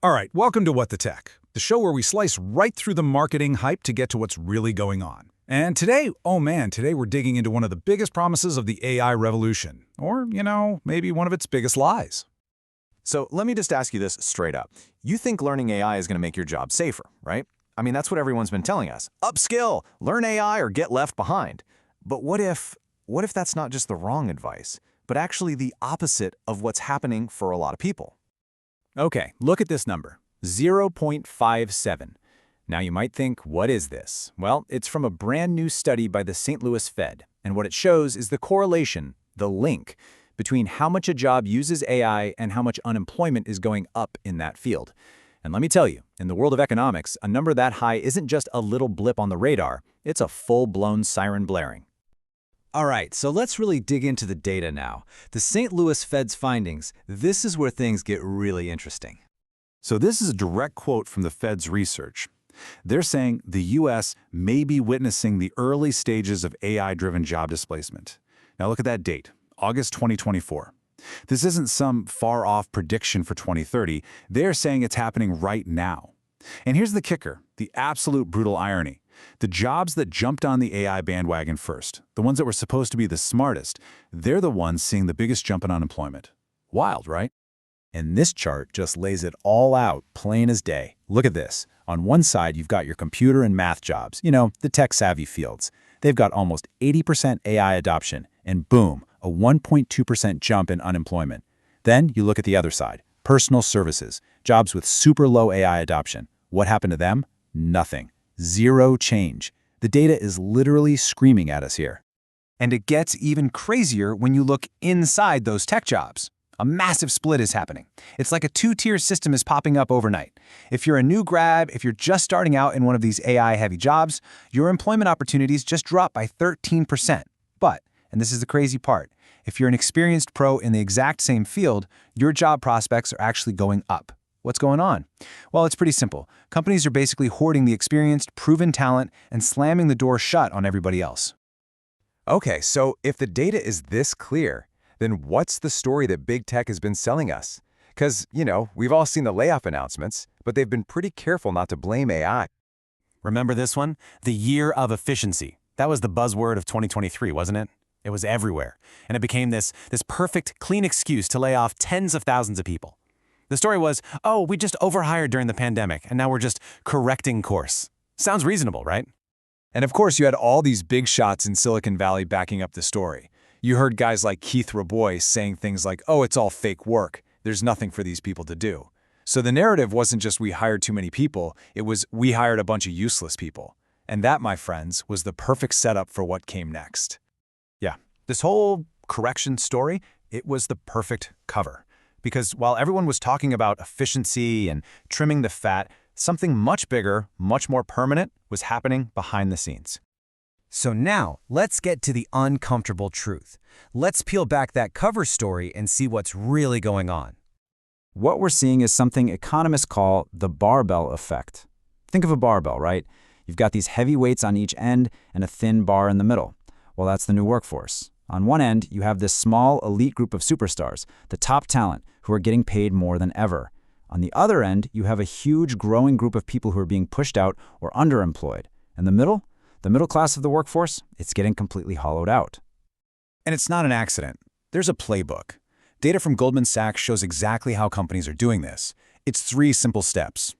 All right, welcome to What the Tech, the show where we slice right through the marketing hype to get to what's really going on. And today, oh man, today we're digging into one of the biggest promises of the AI revolution. Or, maybe one of its biggest lies. So let me just ask you this straight up. You think learning AI is going to make your job safer, right? I mean, that's what everyone's been telling us. Upskill, learn AI or get left behind. But what if that's not just the wrong advice, but actually the opposite of what's happening for a lot of people? Okay, look at this number, 0.57. Now you might think, what is this? Well, it's from a brand new study by the St. Louis Fed, and what it shows is the correlation, the link, between how much a job uses AI and how much unemployment is going up in that field. And let me tell you, in the world of economics, a number that high isn't just a little blip on the radar, it's a full-blown siren blaring. All right, so let's really dig into the data now. The St. Louis Fed's findings, this is where things get really interesting. So this is a direct quote from the Fed's research. They're saying the U.S. may be witnessing the early stages of AI-driven job displacement. Now look at that date, August 2024. This isn't some far-off prediction for 2030. They're saying it's happening right now. And here's the kicker, the absolute brutal irony. The jobs that jumped on the AI bandwagon first, the ones that were supposed to be the smartest, they're the ones seeing the biggest jump in unemployment. Wild, right? And this chart just lays it all out, plain as day. Look at this. On one side, you've got your computer and math jobs, the tech-savvy fields. They've got almost 80% AI adoption, and boom, a 1.2% jump in unemployment. Then you look at the other side, personal services, jobs with super low AI adoption. What happened to them? Nothing. Zero change. The data is literally screaming at us here. And it gets even crazier when you look inside those tech jobs. A massive split is happening. It's like a two-tier system is popping up overnight. If you're a new grad, if you're just starting out in one of these AI-heavy jobs, your employment opportunities just drop by 13%. But, and this is the crazy part, if you're an experienced pro in the exact same field, your job prospects are actually going up. What's going on? Well, it's pretty simple. Companies are basically hoarding the experienced, proven talent and slamming the door shut on everybody else. Okay, so if the data is this clear, then what's the story that big tech has been selling us? Because, we've all seen the layoff announcements, but they've been pretty careful not to blame AI. Remember this one? The year of efficiency. That was the buzzword of 2023, wasn't it? It was everywhere, and it became this perfect, clean excuse to lay off tens of thousands of people. The story was, oh, we just overhired during the pandemic, and now we're just correcting course. Sounds reasonable, right? And of course, you had all these big shots in Silicon Valley backing up the story. You heard guys like Keith Rabois saying things like, oh, it's all fake work. There's nothing for these people to do. So the narrative wasn't just we hired too many people, it was we hired a bunch of useless people. And that, my friends, was the perfect setup for what came next. Yeah, this whole correction story, it was the perfect cover. Because while everyone was talking about efficiency and trimming the fat, something much bigger, much more permanent was happening behind the scenes. So now, let's get to the uncomfortable truth. Let's peel back that cover story and see what's really going on. What we're seeing is something economists call the barbell effect. Think of a barbell, right? You've got these heavy weights on each end and a thin bar in the middle. Well, that's the new workforce. On one end, you have this small elite group of superstars, the top talent, who are getting paid more than ever. On the other end, you have a huge growing group of people who are being pushed out or underemployed. And the middle class of the workforce, it's getting completely hollowed out. And it's not an accident. There's a playbook. Data from Goldman Sachs shows exactly how companies are doing this. It's 3 simple steps.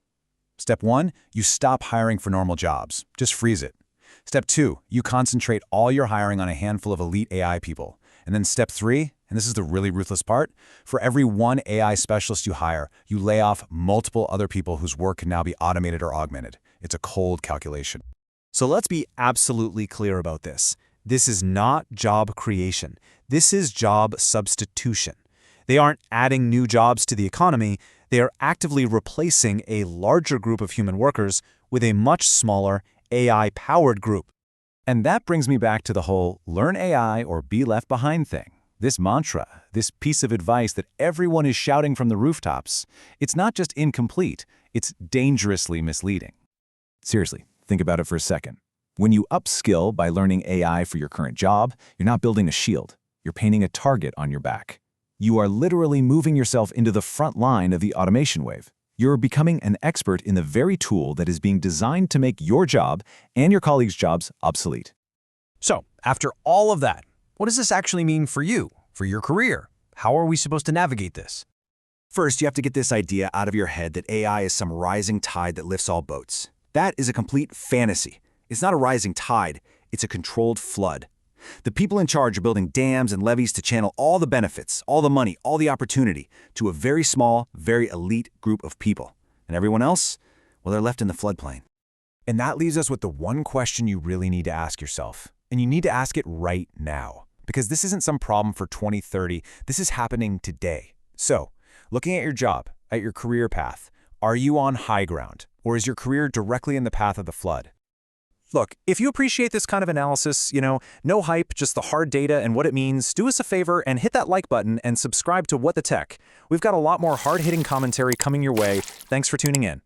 Step 1, you stop hiring for normal jobs. Just freeze it. Step 2, you concentrate all your hiring on a handful of elite AI people. And then step 3, and this is the really ruthless part, for every one AI specialist you hire, you lay off multiple other people whose work can now be automated or augmented. It's a cold calculation. So let's be absolutely clear about this. This is not job creation. This is job substitution. They aren't adding new jobs to the economy. They are actively replacing a larger group of human workers with a much smaller AI-powered group. And that brings me back to the whole learn AI or be left behind thing. This mantra, this piece of advice that everyone is shouting from the rooftops, it's not just incomplete, it's dangerously misleading. Seriously, think about it for a second. When you upskill by learning AI for your current job, you're not building a shield, you're painting a target on your back. You are literally moving yourself into the front line of the automation wave. You're becoming an expert in the very tool that is being designed to make your job and your colleagues' jobs obsolete. So, after all of that, what does this actually mean for you, for your career? How are we supposed to navigate this? First, you have to get this idea out of your head that AI is some rising tide that lifts all boats. That is a complete fantasy. It's not a rising tide, it's a controlled flood. The people in charge are building dams and levees to channel all the benefits, all the money, all the opportunity to a very small, very elite group of people. And everyone else, well, they're left in the floodplain. And that leaves us with the one question you really need to ask yourself. And you need to ask it right now. Because this isn't some problem for 2030, this is happening today. So, looking at your job, at your career path, are you on high ground? Or is your career directly in the path of the flood? Look, if you appreciate this kind of analysis, no hype, just the hard data and what it means, do us a favor and hit that like button and subscribe to WtT. We've got a lot more hard-hitting commentary coming your way. Thanks for tuning in.